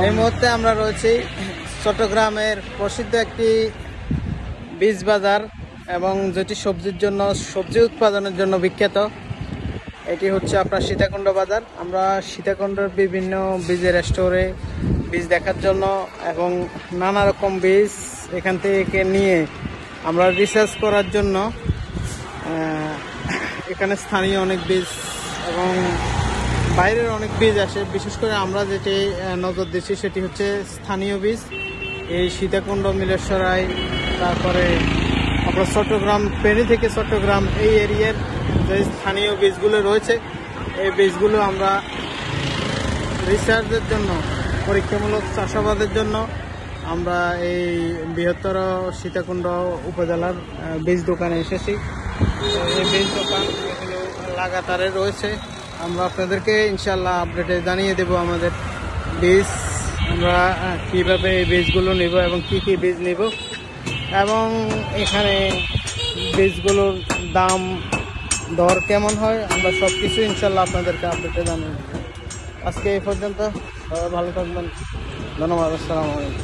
এই মুহূর্তে আমরা রয়েছি চট্টগ্রামের প্রসিদ্ধ একটি বীজ বাজার এবং যেটি সবজি উৎপাদনের জন্য বিখ্যাত। এটি হচ্ছে আপনার সীতাকুণ্ড বাজার। আমরা সীতাকুণ্ডের বিভিন্ন বীজের স্টোরে বীজ দেখার জন্য এবং নানা রকম বীজ এখান থেকে নিয়ে আমরা রিসার্চ করার জন্য এখানে স্থানীয় অনেক বীজ এবং বাইরের অনেক বীজ আসে। বিশেষ করে আমরা যেটি নজর দিচ্ছি সেটি হচ্ছে স্থানীয় বীজ। এই সীতাকুণ্ড, মিলেশ্বরাই, তারপরে আপনার চট্টগ্রাম, ফেনী থেকে চট্টগ্রাম এই এরিয়ার যে স্থানীয় বীজগুলো রয়েছে, এই বীজগুলো আমরা রিসার্চের জন্য, পরীক্ষামূলক চাষাবাদের জন্য আমরা এই বৃহত্তর সীতাকুণ্ড উপজেলার বীজ দোকানে এসেছি। এই বীজ দোকান এগুলো লাগাতারে রয়েছে। আমরা আপনাদেরকে ইনশাল্লাহ আপডেটে জানিয়ে দেব আমাদের বীজ, আমরা কীভাবে এই বীজগুলো নেব এবং কি কি বীজ নেব এবং এখানে বীজগুলোর দাম দর কেমন হয়, আমরা সব কিছু ইনশাল্লাহ আপনাদেরকে আপডেটে জানিয়ে দেব। আজকে এই পর্যন্ত, সবাই ভালো থাকবেন, ধন্যবাদ, আসসালামু আলাইকুম।